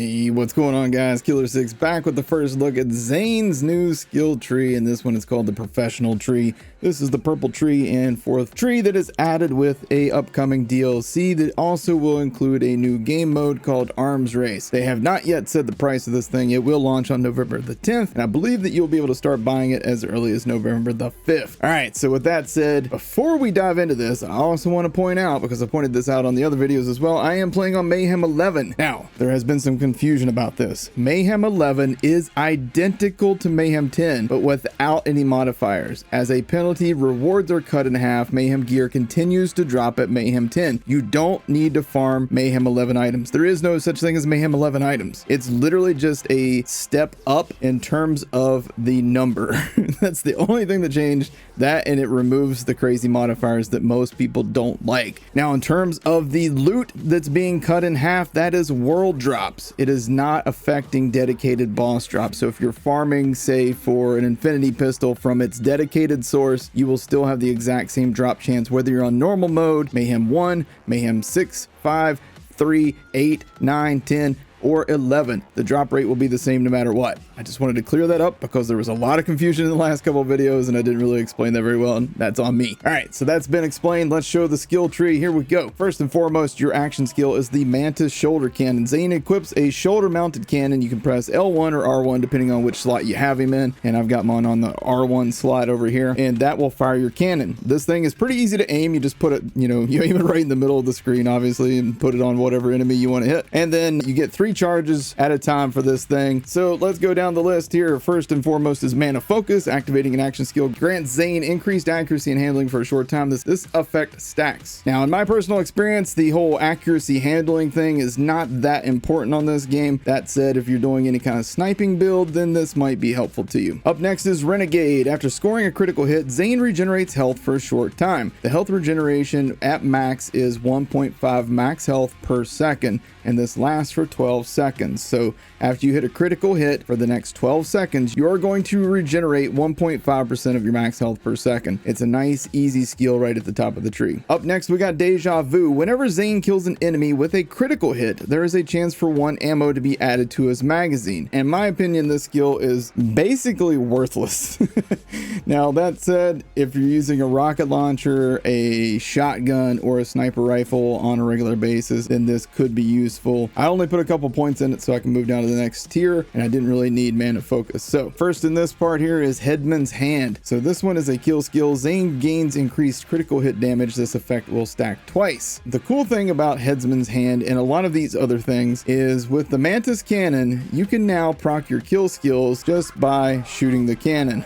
Hey, what's going on, guys? Killer6 back with the first look at Zane's new skill tree, and this one is called the Professional Tree. This is the purple tree and fourth tree that is added with a upcoming DLC that also will include a new game mode called Arms Race. They have not yet said the price of this thing. It will launch on November the 10th, and I believe that you'll be able to start buying it as early as November the 5th. All right, so with that said, before we dive into this, I also want to point out, because I pointed this out on the other videos as well, I am playing on Mayhem 11. Now, there has been some confusion about this. Mayhem 11 is identical to Mayhem 10, but without any modifiers. As a penalty, rewards are cut in half. Mayhem gear continues to drop at Mayhem 10. You don't need to farm Mayhem 11 items. There is no such thing as Mayhem 11 items. It's literally just a step up in terms of the number. That's the only thing that changed. That, and it removes the crazy modifiers that most people don't like. Now, in terms of the loot that's being cut in half, that is world drops. It is not affecting dedicated boss drops. So if you're farming, say, for an infinity pistol from its dedicated source, you will still have the exact same drop chance whether you're on normal mode, Mayhem 1, Mayhem 6, 5, 3, 8, 9, 10, or 11. The drop rate will be the same no matter what. I just wanted to clear that up because there was a lot of confusion in the last couple of videos and I didn't really explain that very well, and that's on me. All right, so that's been explained. Let's show the skill tree. Here we go. First and foremost, your action skill is the Mantis shoulder cannon. Zane equips a shoulder mounted cannon. You can press L1 or R1 depending on which slot you have him in, and I've got mine on the R1 slot over here, and that will fire your cannon. This thing is pretty easy to aim. You just put it, you aim it right in the middle of the screen, obviously, and put it on whatever enemy you want to hit, and then you get 3 charges at a time for this thing. So let's go down the list here. First and foremost is Mana Focus. Activating an action skill grants Zane increased accuracy and handling for a short time. This effect stacks. Now, in my personal experience, the whole accuracy handling thing is not that important on this game. That said, if you're doing any kind of sniping build, then this might be helpful to you. Up next is Renegade. After scoring a critical hit, Zane regenerates health for a short time. The health regeneration at max is 1.5 max health per second, and this lasts for 12 seconds. So after you hit a critical hit for the next 12 seconds, you're going to regenerate 1.5% of your max health per second. It's a nice, easy skill right at the top of the tree. Up next, we got Deja Vu. Whenever Zane kills an enemy with a critical hit, there is a chance for 1 ammo to be added to his magazine. In my opinion, this skill is basically worthless. Now, that said, if you're using a rocket launcher, a shotgun, or a sniper rifle on a regular basis, then this could be useful. I only put a couple points in it so I can move down to the next tier, and I didn't really need Mana Focus. So first in this part here is Headsman's Hand. So this one is a kill skill. Zane gains increased critical hit damage. This effect will stack twice. The cool thing about Headsman's Hand and a lot of these other things is with the Mantis cannon, you can now proc your kill skills just by shooting the cannon.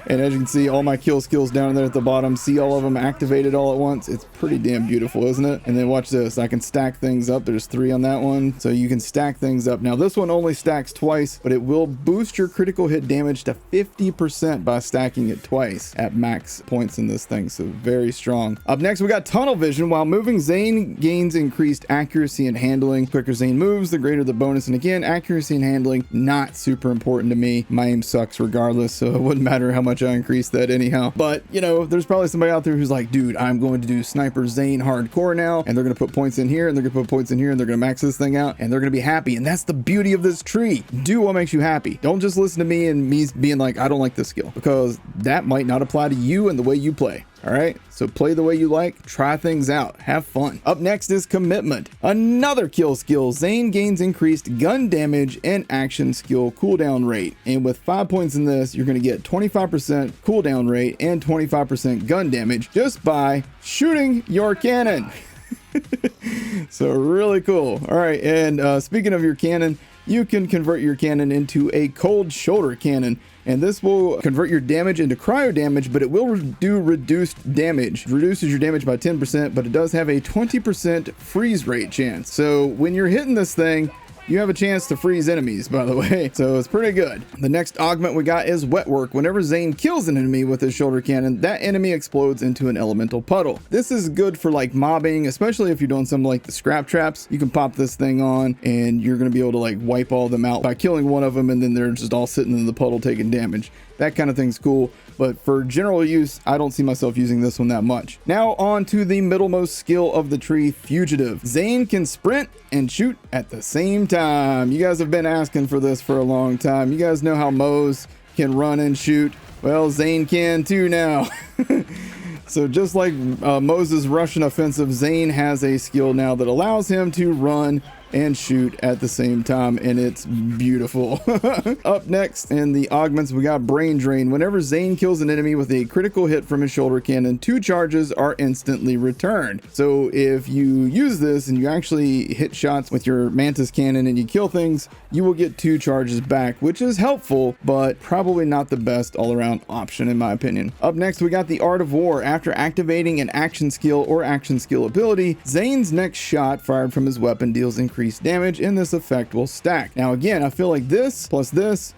And as you can see, all my kill skills down there at the bottom, see all of them activated all at once. It's pretty damn beautiful, isn't it? And then watch this. I can stack things up. There's 3 on that one. So you can stack things up. Now this one only stacks twice, but it will boost your critical hit damage to 50% by stacking it twice at max points in this thing. So very strong. Up next, we got Tunnel Vision. While moving, Zane gains increased accuracy and handling. The quicker Zane moves, the greater the bonus. And again, accuracy and handling, not super important to me. My aim sucks regardless, so it wouldn't matter how much I increase that anyhow. But there's probably somebody out there who's like, dude, I'm going to do Sniper Zane hardcore now, and they're going to put points in here, and they're going to put points in here, and they're going to max this thing out, and they're going to be happy. And that's the beauty of this tree. Do what makes you happy. Don't just listen to me and me being like, I don't like this skill, because that might not apply to you and the way you play. All right, so play the way you like, try things out, have fun. Up next is Commitment. Another kill skill. Zane gains increased gun damage and action skill cooldown rate. And with 5 points in this, you're gonna get 25% cooldown rate and 25% gun damage just by shooting your cannon. So really cool. All right, and speaking of your cannon, you can convert your cannon into a cold shoulder cannon, and this will convert your damage into cryo damage, but it will do reduced damage. It reduces your damage by 10%, but it does have a 20% freeze rate chance. So when you're hitting this thing, you have a chance to freeze enemies, by the way, so it's pretty good. The next augment we got is Wet Work. Whenever Zane kills an enemy with his shoulder cannon, that enemy explodes into an elemental puddle. This is good for like mobbing, especially if you're doing something like the scrap traps. You can pop this thing on and you're going to be able to like wipe all of them out by killing one of them, and then they're just all sitting in the puddle taking damage. that kind of thing's cool. But for general use, I don't see myself using this one that much. Now on to the middlemost skill of the tree, Fugitive. Zane can sprint and shoot at the same time. You guys have been asking for this for a long time. You guys know how Moze can run and shoot. Well, Zane can too now. So just like Moze's Russian offensive, Zane has a skill now that allows him to run and shoot at the same time, and it's beautiful. Up next in the augments, we got Brain Drain. Whenever Zane kills an enemy with a critical hit from his shoulder cannon, 2 charges are instantly returned. So if you use this and you actually hit shots with your Mantis cannon and you kill things, you will get 2 charges back, which is helpful, but probably not the best all-around option in my opinion. Up next, we got the Art of War. After activating an action skill or action skill ability, Zane's next shot fired from his weapon deals increased damage, and this effect will stack. Now again, I feel like this plus this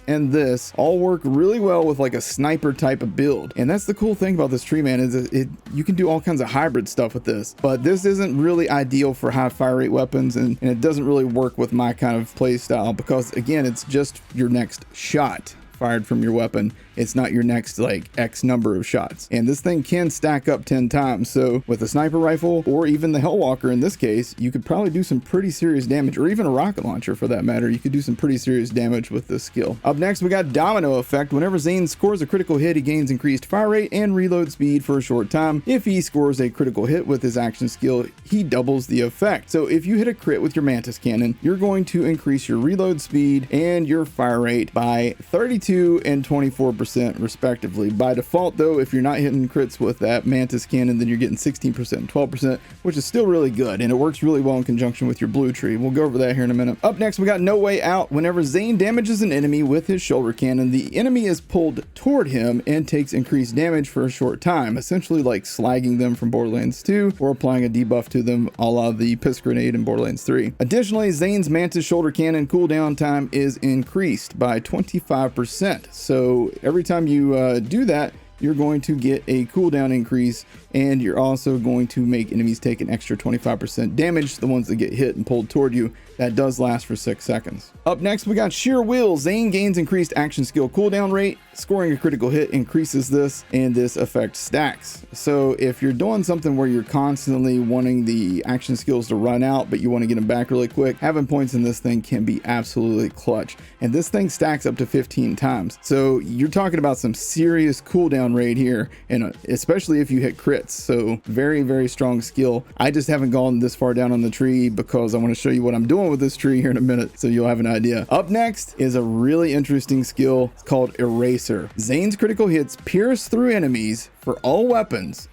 and this all work really well with like a sniper type of build. And that's the cool thing about this tree, man, is you can do all kinds of hybrid stuff with this, but this isn't really ideal for high fire rate weapons, and it doesn't really work with my kind of play style, because again, it's just your next shot fired from your weapon. It's not your next like X number of shots. And this thing can stack up 10 times. So with a sniper rifle, or even the Hellwalker in this case, you could probably do some pretty serious damage, or even a rocket launcher for that matter. You could do some pretty serious damage with this skill. Up next, we got Domino Effect. Whenever Zane scores a critical hit, he gains increased fire rate and reload speed for a short time. If he scores a critical hit with his action skill, he doubles the effect. So if you hit a crit with your Mantis cannon, you're going to increase your reload speed and your fire rate by 32 and 24% respectively. By default though, if you're not hitting crits with that Mantis cannon, then you're getting 16% and 12%, which is still really good, and it works really well in conjunction with your blue tree. We'll go over that here in a minute. Up next, we got No Way Out. Whenever Zane damages an enemy with his shoulder cannon, the enemy is pulled toward him and takes increased damage for a short time, essentially like slagging them from Borderlands 2 or applying a debuff to them a la the Piss Grenade in Borderlands 3. Additionally, Zane's Mantis shoulder cannon cooldown time is increased by 25%. So every time you do that, you're going to get a cooldown increase, and you're also going to make enemies take an extra 25% damage, the ones that get hit and pulled toward you. That does last for 6 seconds. Up next, we got Sheer Will. Zane gains increased action skill cooldown rate. Scoring a critical hit increases this, and this effect stacks. So if you're doing something where you're constantly wanting the action skills to run out, but you want to get them back really quick, having points in this thing can be absolutely clutch. And this thing stacks up to 15 times. So you're talking about some serious cooldown rate here, and especially if you hit crits. So very, very strong skill. I just haven't gone this far down on the tree because I want to show you what I'm doing with this tree here in a minute, so you'll have an idea. Up next is a really interesting skill. It's called Eraser. Zane's critical hits pierce through enemies for all weapons,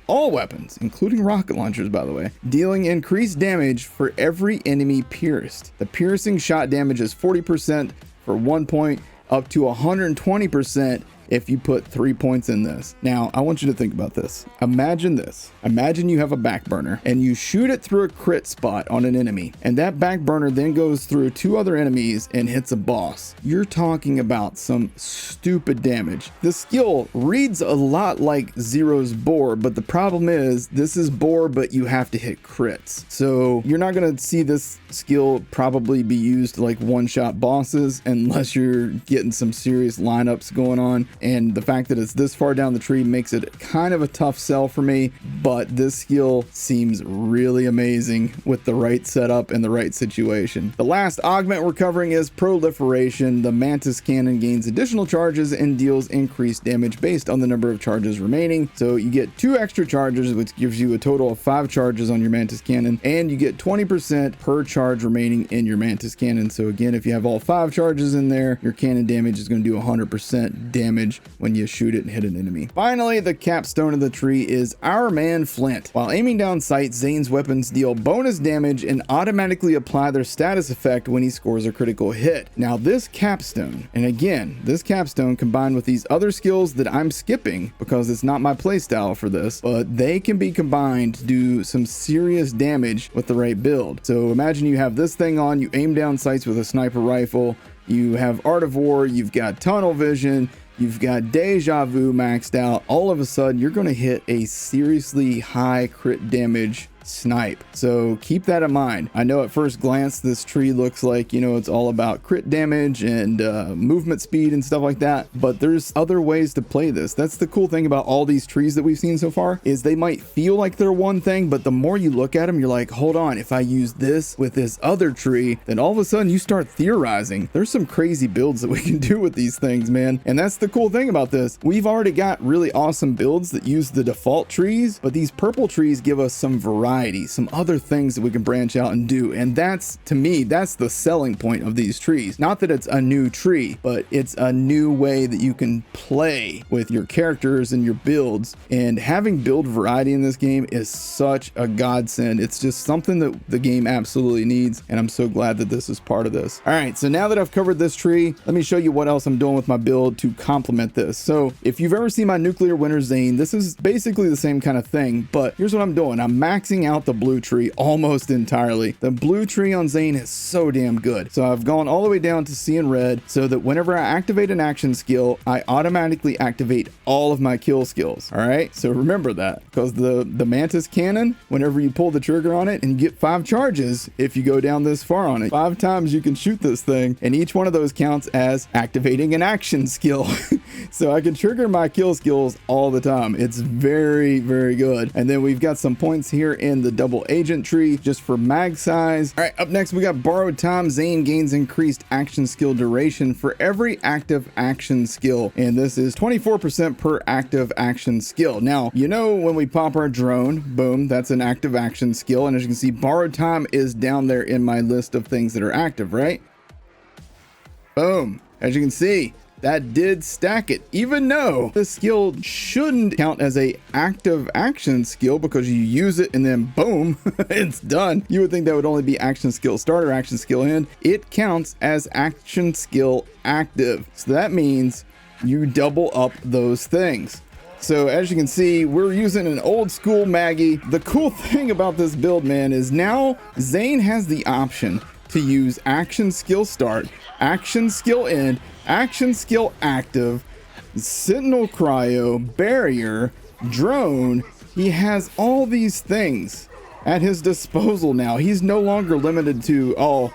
including rocket launchers, by the way, dealing increased damage for every enemy pierced. The piercing shot damage is 40% for 1 point, up to 120% if you put 3 points in this. Now, I want you to think about this. Imagine this. Imagine you have a back burner and you shoot it through a crit spot on an enemy, and that back burner then goes through 2 other enemies and hits a boss. You're talking about some stupid damage. The skill reads a lot like Zero's Bore, but the problem is this is Bore, but you have to hit crits. So you're not gonna see this skill probably be used like one-shot bosses unless you're getting some serious lineups going on. And the fact that it's this far down the tree makes it kind of a tough sell for me, but this skill seems really amazing with the right setup and the right situation. The last augment we're covering is Proliferation. The Mantis cannon gains additional charges and deals increased damage based on the number of charges remaining. So you get 2 extra charges, which gives you a total of 5 charges on your Mantis cannon, and you get 20% per charge remaining in your Mantis cannon. So again, if you have all 5 charges in there, your cannon damage is going to do 100% damage when you shoot it and hit an enemy. Finally, the capstone of the tree is Our Man Flint. While aiming down sight, Zane's weapons deal bonus damage and automatically apply their status effect when he scores a critical hit. Now this capstone, and again, this capstone combined with these other skills that I'm skipping because it's not my playstyle for this, but they can be combined to do some serious damage with the right build. So imagine you have this thing on, you aim down sights with a sniper rifle, you have Art of War, you've got tunnel vision, you've got Deja Vu maxed out. All of a sudden, you're going to hit a seriously high crit damage snipe. So keep that in mind. I know at first glance this tree looks like, you know, it's all about crit damage and movement speed and stuff like that, but there's other ways to play this. That's the cool thing about all these trees that we've seen so far, is they might feel like they're one thing, but the more you look at them, you're like, hold on, if I use this with this other tree, then all of a sudden you start theorizing. There's some crazy builds that we can do with these things, man. And that's the cool thing about this. We've already got really awesome builds that use the default trees, but these purple trees give us some variety, some other things that we can branch out and do. And that's, to me, that's the selling point of these trees. Not that it's a new tree, but it's a new way that you can play with your characters and your builds. And having build variety in this game is such a godsend. It's just something that the game absolutely needs, and I'm so glad that this is part of this. All right, so now that I've covered this tree, let me show you what else I'm doing with my build to complement this. So if you've ever seen my nuclear winter Zane, this is basically the same kind of thing, but here's what I'm doing. I'm maxing out the blue tree almost entirely. The blue tree on Zane is so damn good. So I've gone all the way down to seeing red so that whenever I activate an action skill, I automatically activate all of my kill skills. All right, so remember that, because the mantis cannon, whenever you pull the trigger on it, and you get 5 charges if you go down this far on it. 5 times you can shoot this thing, and each one of those counts as activating an action skill. So I can trigger my kill skills all the time. It's very, very good. And then we've got some points here in the double agent tree just for mag size. All right, up next we got borrowed time. Zane gains increased action skill duration for every active action skill, and this is 24% per active action skill. Now, you know, when we pop our drone, boom, that's an active action skill, and as you can see, borrowed time is down there in my list of things that are active, right? Boom. As you can see, that did stack it, even though the skill shouldn't count as a active action skill because you use it and then boom, it's done. You would think that would only be action skill start or action skill end. It counts as action skill active. So that means you double up those things. So as you can see, we're using an old school Maggie. The cool thing about this build, man, is now Zane has the option to use action skill start, action skill end, action skill active, sentinel cryo, barrier, drone. He has all these things at his disposal now. He's no longer limited to, oh,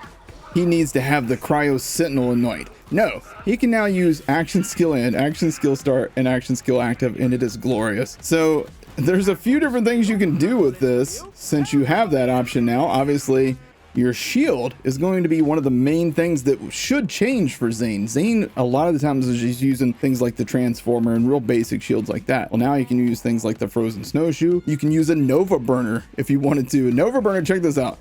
he needs to have the cryo sentinel anoint. No, he can now use action skill end, action skill start, and action skill active, and it is glorious. So there's a few different things you can do with this since you have that option now. Obviously, your shield is going to be one of the main things that should change for Zane. Zane, a lot of the times, is just using things like the transformer and real basic shields like that. Well, now you can use things like the frozen snowshoe. You can use a Nova burner if you wanted to. Nova burner, check this out.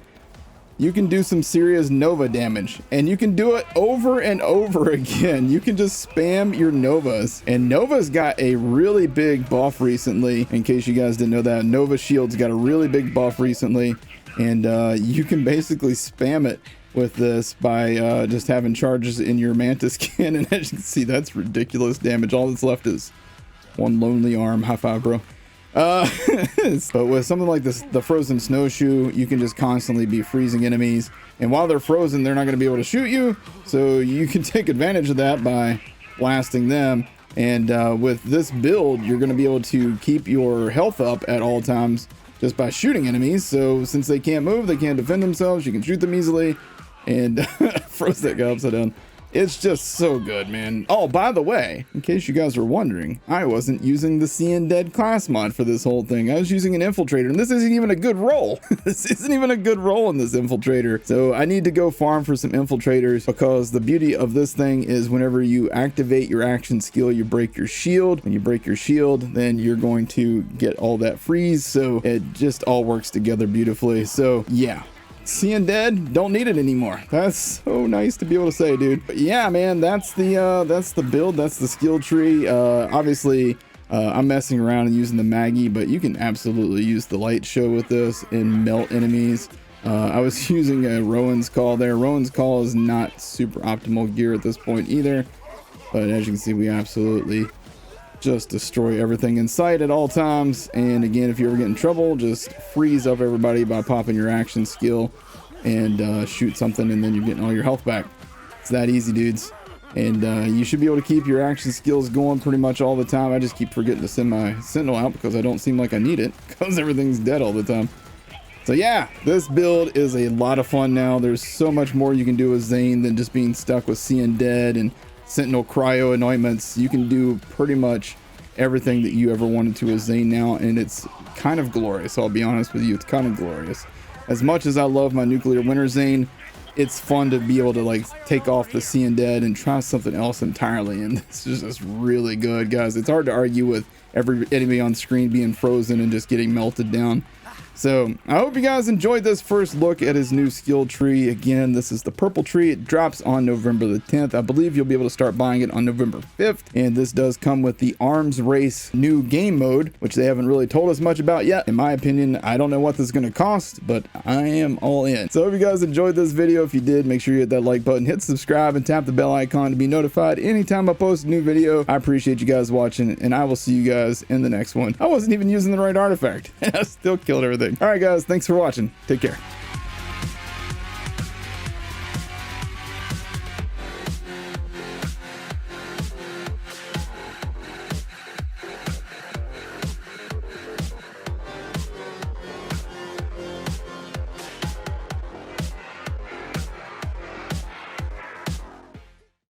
You can do some serious Nova damage, and you can do it over and over again. You can just spam your Novas, and Nova's got a really big buff recently. In case you guys didn't know that, Nova Shield's got a really big buff recently, and you can basically spam it with this by just having charges in your mantis cannon. As you can see, that's ridiculous damage. All that's left is one lonely arm. High five, bro. But with something like this, the frozen snowshoe, you can just constantly be freezing enemies, and while they're frozen, they're not going to be able to shoot you, so you can take advantage of that by blasting them. And with this build, you're going to be able to keep your health up at all times just by shooting enemies. So since they can't move, they can't defend themselves, you can shoot them easily. And froze that guy upside down. It's just so good, man. Oh, by the way, in case you guys were wondering, I wasn't using the Seeing Dead class mod for this whole thing. I was using an infiltrator, and this isn't even a good roll. This isn't even a good roll in this infiltrator. So I need to go farm for some infiltrators, because the beauty of this thing is whenever you activate your action skill, you break your shield. When you break your shield, then you're going to get all that freeze. So it just all works together beautifully. So yeah. Seeing Dead, don't need it anymore. That's so nice to be able to say, dude. But yeah, man, that's the build, that's the skill tree. Obviously, I'm messing around and using the Maggie, but you can absolutely use the light show with this and melt enemies. I was using a Rowan's Call there. Rowan's Call is not super optimal gear at this point either, but as you can see, we absolutely just destroy everything in sight at all times. And again, if you ever get in trouble, just freeze up everybody by popping your action skill and shoot something, and then you're getting all your health back. It's that easy, dudes. And you should be able to keep your action skills going pretty much all the time. I just keep forgetting to send my sentinel out because I don't seem like I need it, because everything's dead all the time. So yeah, this build is a lot of fun now. There's so much more you can do with Zane than just being stuck with Seeing Dead and Sentinel Cryo anointments. You can do pretty much everything that you ever wanted to with Zane now, and it's kind of glorious. I'll be honest with you, it's kind of glorious. As much as I love my Nuclear Winter Zane, it's fun to be able to like take off the Seeing Dead and try something else entirely, and this is just really good, guys. It's hard to argue with every enemy on screen being frozen and just getting melted down. So I hope you guys enjoyed this first look at his new skill tree. Again, this is the purple tree. It drops on November the 10th. I believe you'll be able to start buying it on November 5th. And this does come with the Arms Race new game mode, which they haven't really told us much about yet. In my opinion, I don't know what this is going to cost, but I am all in. So I hope you guys enjoyed this video. If you did, make sure you hit that like button, hit subscribe, and tap the bell icon to be notified anytime I post a new video. I appreciate you guys watching, and I will see you guys in the next one. I wasn't even using the right artifact. I still killed everything. All right, guys, thanks for watching. Take care.